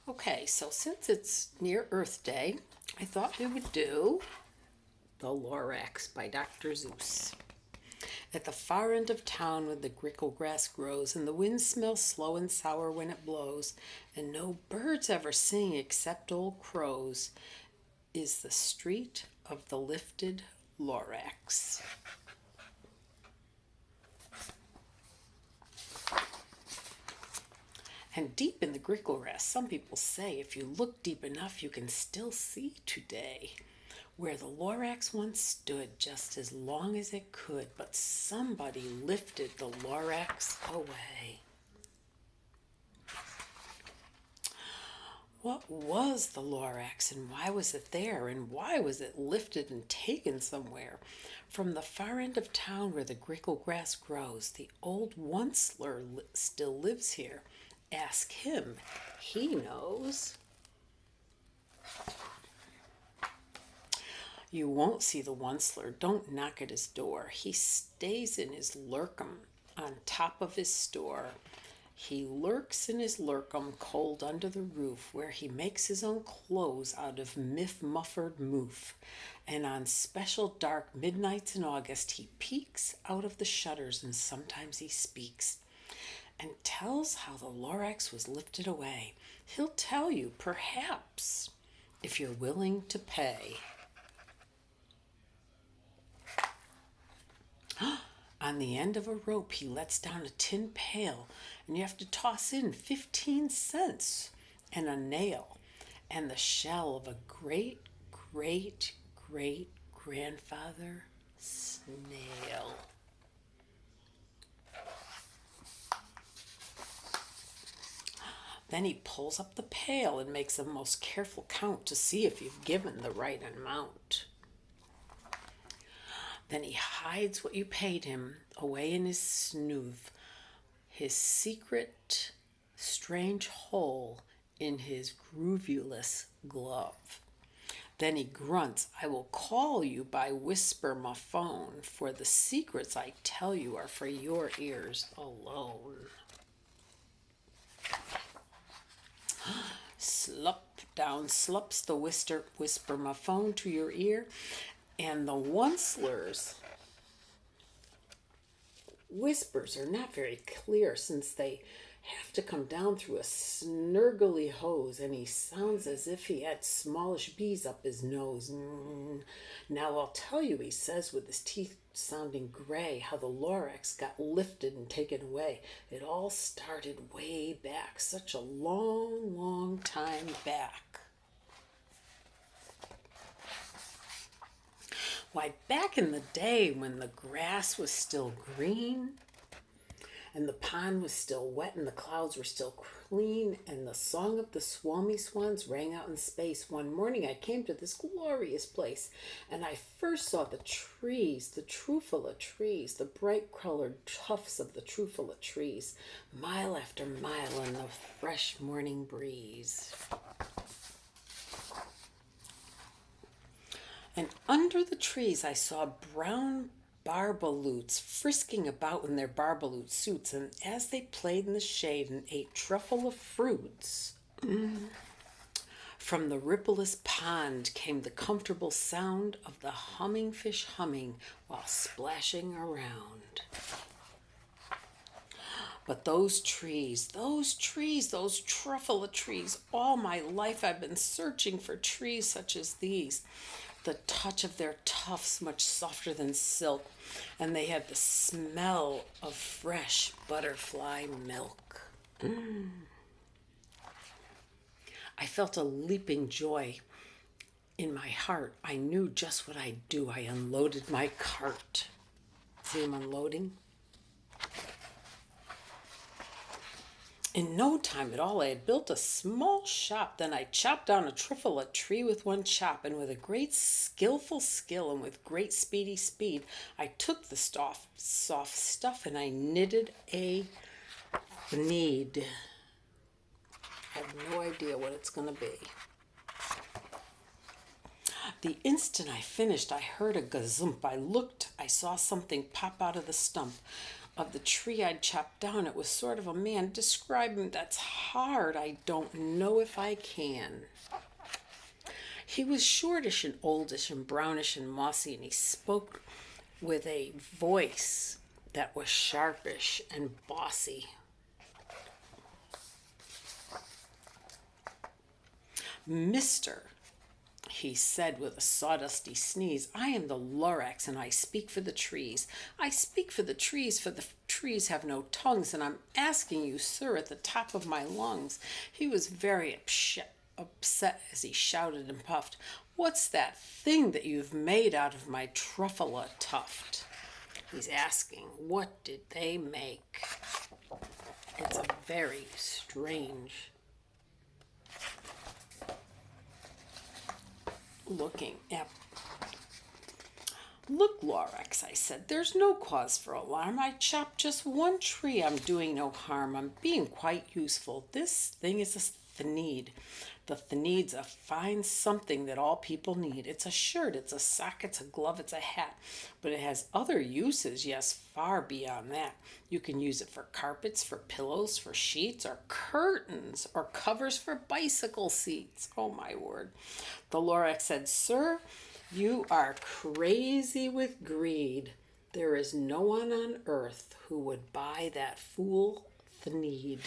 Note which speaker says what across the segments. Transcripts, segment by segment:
Speaker 1: Okay, so since it's near Earth Day, I thought we would do The Lorax by Dr. Seuss. At the far end of town where the grickle grass grows, and the wind smells slow and sour when it blows, and no birds ever sing except old crows, is the street of the lifted Lorax. And deep in the grickle grass, some people say if you look deep enough, you can still see today where the Lorax once stood just as long as it could, but somebody lifted the Lorax away. What was the Lorax and why was it there and why was it lifted and taken somewhere? From the far end of town where the grickle grass grows, the old Onceler still lives here. Ask him, he knows. You won't see the Onceler. Don't knock at his door. He stays in his lurkum on top of his store. He lurks in his lurkum cold under the roof where he makes his own clothes out of miff-muffered moof. And on special dark midnights in August he peeks out of the shutters and sometimes he speaks and tells how the Lorax was lifted away. He'll tell you, perhaps, if you're willing to pay. On the end of a rope, he lets down a tin pail, and you have to toss in 15 cents and a nail and the shell of a great, great, great grandfather snail. Then he pulls up the pail and makes a most careful count to see if you've given the right amount. Then he hides what you paid him away in his snoove, his secret, strange hole in his groovulous glove. Then he grunts, I will call you by whisper my phone, for the secrets I tell you are for your ears alone. Slup down slups the whisper my phone to your ear, and the Onceler's whispers are not very clear since they have to come down through a snurgly hose, and he sounds as if he had smallish bees up his nose. Now I'll tell you, he says with his teeth sounding gray, how the Lorax got lifted and taken away. It all started way back, such a long, long time back. Why, back in the day when the grass was still green and the pond was still wet and the clouds were still clean and the song of the swalmy swans rang out in space, one morning I came to this glorious place and I first saw the trees, the trufala trees, the bright colored tufts of the trufala trees, mile after mile in the fresh morning breeze. And under the trees I saw brown barbaloots frisking about in their barbaloot suits, and as they played in the shade and ate truffle of fruits, from the rippleless pond came the comfortable sound of the humming fish humming while splashing around. But those trees, those truffula trees, all my life I've been searching for trees such as these. The touch of their tufts much softer than silk, and they had the smell of fresh butterfly milk. I felt a leaping joy in my heart. I knew just what I'd do. I unloaded my cart. See him unloading? In no time at all, I had built a small shop. Then I chopped down a truffula tree with one chop, and with a great skillful skill and with great speedy speed, I took the soft stuff and I knitted a need. I have no idea what it's going to be. The instant I finished, I heard a gazump. I looked, I saw something pop out of the stump. of the tree I'd chopped down. It was sort of a man. Describe him, that's hard. I don't know if I can. He was shortish and oldish and brownish and mossy, and he spoke with a voice that was sharpish and bossy. Mister, he said with a sawdusty sneeze, I am the lorax, and I speak for the trees. I speak for the trees, for the trees have no tongues, and I'm asking you, sir, at the top of my lungs. He was very upset as he shouted and puffed, what's that thing that you've made out of my truffula tuft? He's asking, what did they make? It's a very strange looking at. Look, Lorax, I said, there's no cause for alarm. I chopped just one tree. I'm doing no harm. I'm being quite useful. This thing is a thneed. The thneed's a fine something that all people need. It's a shirt, it's a sock, it's a glove, it's a hat. But it has other uses, yes, far beyond that. You can use it for carpets, for pillows, for sheets, or curtains, or covers for bicycle seats. Oh, my word. The Lorax said, sir, you are crazy with greed. There is no one on earth who would buy that fool thneed.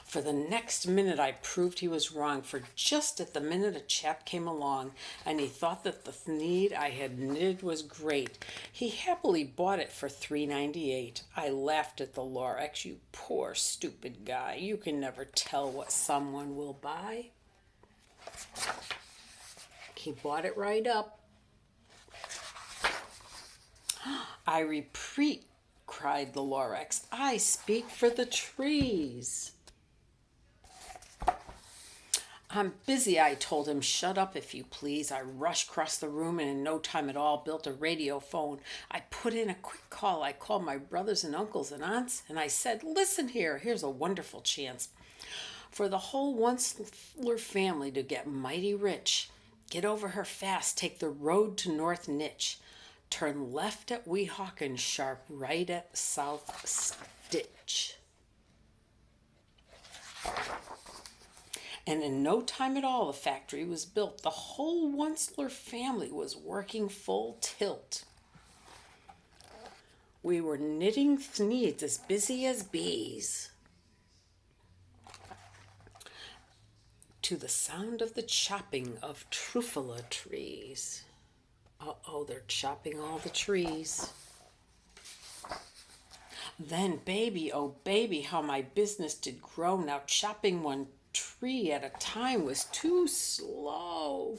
Speaker 1: For the next minute I proved he was wrong, for just at the minute a chap came along, and he thought that the thneed I had knitted was great. He happily bought it for $3.98. I laughed at the Lorax. You poor stupid guy. You can never tell what someone will buy. He bought it right up. I repeat, cried the Lorax, I speak for the trees. I'm busy, I told him. Shut up, if you please. I rushed across the room and in no time at all built a radio phone. I put in a quick call. I called my brothers and uncles and aunts, and I said, listen here, here's a wonderful chance for the whole Onceler family to get mighty rich. Get over her fast. Take the road to North Nitch. Turn left at Weehawken and sharp right at South Stitch. And in no time at all the factory was built. The whole Onceler family was working full tilt. We were knitting thneeds as busy as bees, to the sound of the chopping of truffula trees. Uh-oh, they're chopping all the trees. Then, baby, oh baby, how my business did grow. Now chopping one tree at a time was too slow.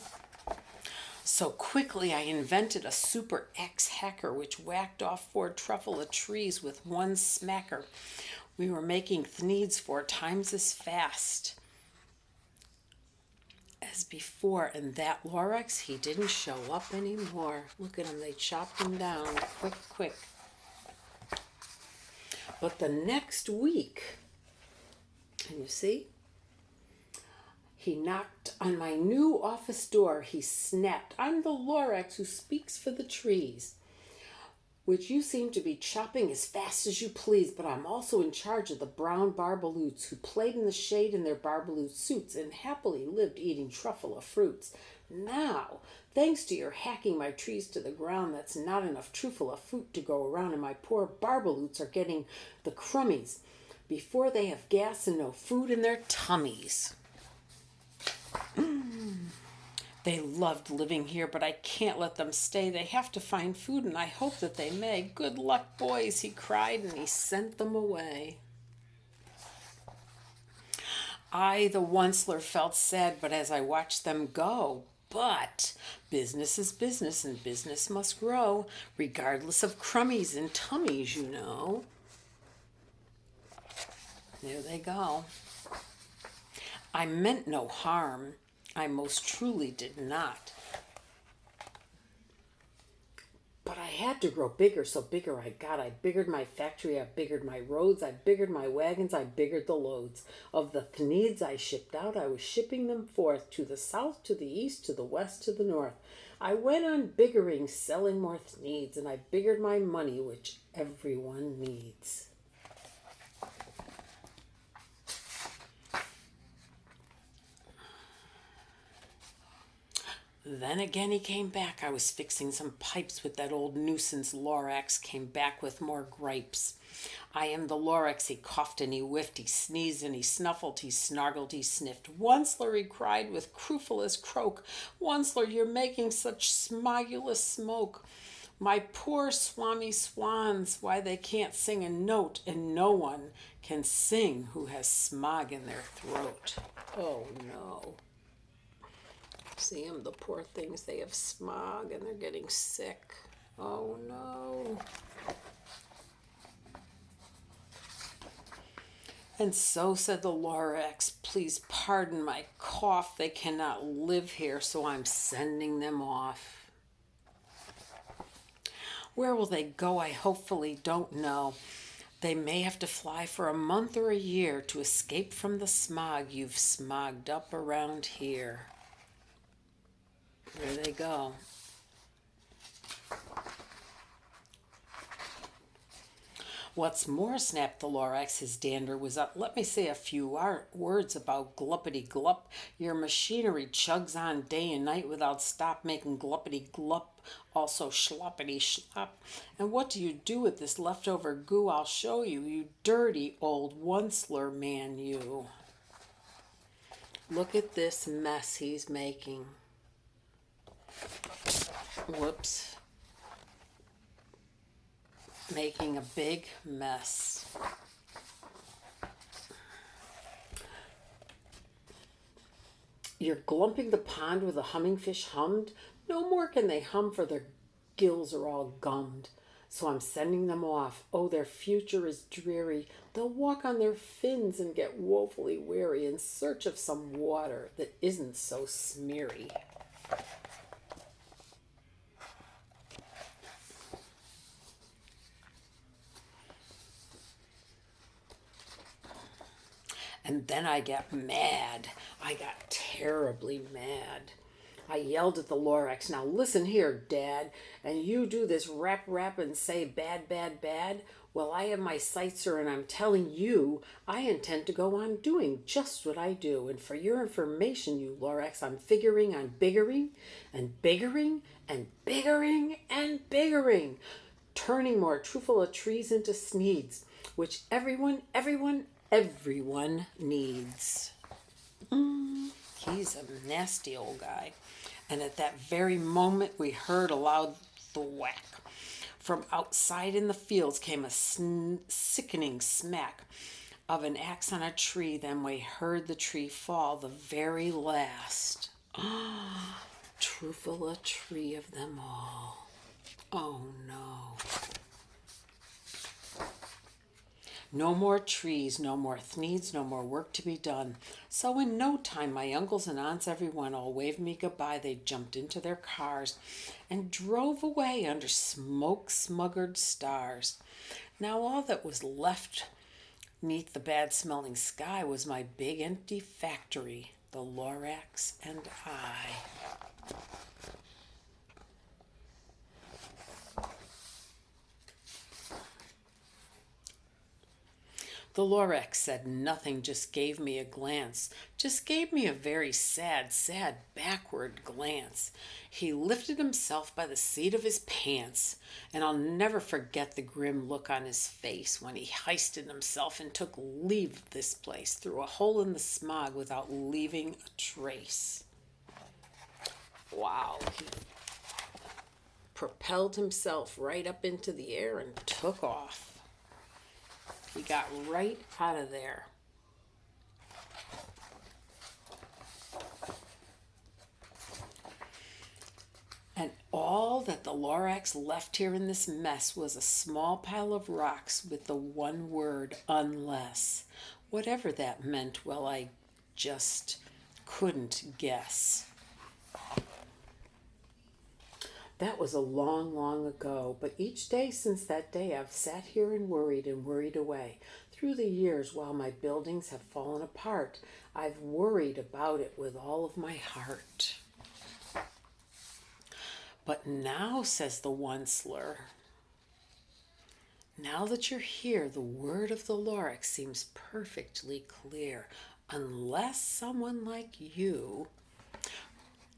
Speaker 1: So quickly I invented a super X hacker which whacked off 4 truffula trees with one smacker. We were making thneeds 4 times as fast as before, and that Lorax, he didn't show up anymore. Look at him, they chopped him down quick. But the next week, can you see? He knocked on my new office door. He snapped, I'm the Lorax who speaks for the trees, which you seem to be chopping as fast as you please, but I'm also in charge of the brown barbaloots who played in the shade in their barbaloot suits and happily lived eating truffula fruits. Now, thanks to your hacking my trees to the ground, that's not enough truffula fruit to go around, and my poor barbaloots are getting the crummies before they have gas and no food in their tummies. They loved living here, but I can't let them stay. They have to find food, and I hope that they may. Good luck, boys, he cried, and he sent them away. I, the Onceler, felt sad, but as I watched them go, but business is business, and business must grow, regardless of crummies and tummies, you know. There they go. I meant no harm. I most truly did not. But I had to grow bigger, so bigger I got. I biggered my factory, I biggered my roads, I biggered my wagons, I biggered the loads. Of the thneeds I shipped out, I was shipping them forth to the south, to the east, to the west, to the north. I went on biggering, selling more needs, and I biggered my money, which everyone needs. Then again he came back. I was fixing some pipes with that old nuisance lorax, came back with more gripes. I am the lorax, he coughed and he whiffed, he sneezed and he snuffled, he snargled, he sniffed. Onceler, he cried with crufulous croak, Onceler, you're making such smogulous smoke. My poor swami swans, why they can't sing a note, and no one can sing who has smog in their throat. Oh no. See them, the poor things, they have smog and they're getting sick. Oh no. And so said the lorax, please pardon my cough. They cannot live here, so I'm sending them off. Where will they go? I hopefully don't know. They may have to fly for a month or a year to escape from the smog you've smogged up around here. There they go. What's more, snapped the lorax, his dander was up. Let me say a few words about gluppity glup. Your machinery chugs on day and night without stop, making gluppity glup, also schloppity schlop. And what do you do with this leftover goo? I'll show you, you dirty old onceler man, you. Look at this mess he's making. Whoops. Making a big mess. You're glumping the pond where the humming fish hummed? No more can they hum, for their gills are all gummed. So I'm sending them off. Oh, their future is dreary. They'll walk on their fins and get woefully weary in search of some water that isn't so smeary. And then I got mad. I got terribly mad. I yelled at the lorax, now listen here, Dad, and you do this rap and say bad, bad, bad. Well, I have my sights, sir, and I'm telling you, I intend to go on doing just what I do. And for your information, you lorax, I'm figuring on biggering and biggering and biggering and biggering, turning more trufula trees into sneeds, which everyone needs. He's a nasty old guy. And at that very moment, we heard a loud thwack. From outside in the fields came a sickening smack of an axe on a tree. Then we heard the tree fall, the very last. Trufula tree of them all. Oh no. No more trees, no more thneeds, no more work to be done. So in no time, my uncles and aunts, everyone, all waved me goodbye. They jumped into their cars and drove away under smoke-smuggered stars. Now all that was left neath the bad-smelling sky was my big empty factory, the lorax and I. The lorax said nothing, just gave me a glance, just gave me a very sad backward glance. He lifted himself by the seat of his pants, and I'll never forget the grim look on his face when he hoisted himself and took leave of this place through a hole in the smog without leaving a trace. Wow, he propelled himself right up into the air and took off. He got right out of there. And all that the lorax left here in this mess was a small pile of rocks with the one word, unless. Whatever that meant, well, I just couldn't guess. That was a long, long ago, but each day since that day I've sat here and worried away. Through the years, while my buildings have fallen apart, I've worried about it with all of my heart. But now, says the Onceler, now that you're here, the word of the lorax seems perfectly clear. Unless someone like you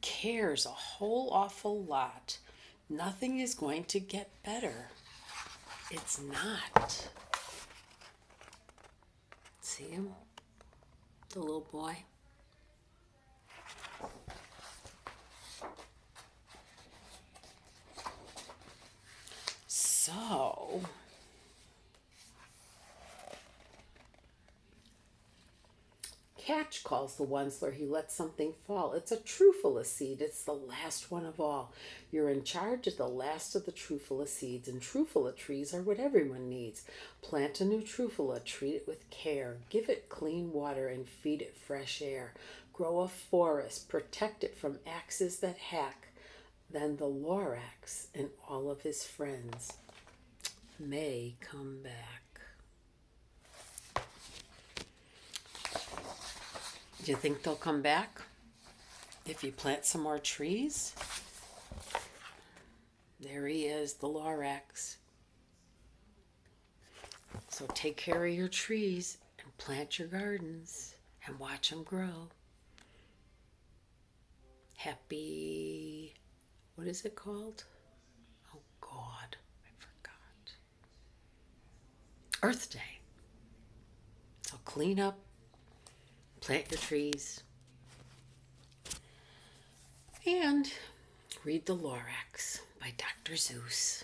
Speaker 1: cares a whole awful lot, nothing is going to get better. It's not. See him? The little boy? So, catch, calls the Onceler. He lets something fall. It's a trufula seed. It's the last one of all. You're in charge of the last of the trufula seeds, and trufula trees are what everyone needs. Plant a new trufula, treat it with care, give it clean water, and feed it fresh air. Grow a forest, protect it from axes that hack. Then the lorax and all of his friends may come back. Do you think they'll come back if you plant some more trees? There he is, the lorax. So take care of your trees and plant your gardens and watch them grow. Happy, what is it called? Oh God, I forgot. Earth Day. So clean up, plant your trees, and read The Lorax by Dr. Seuss.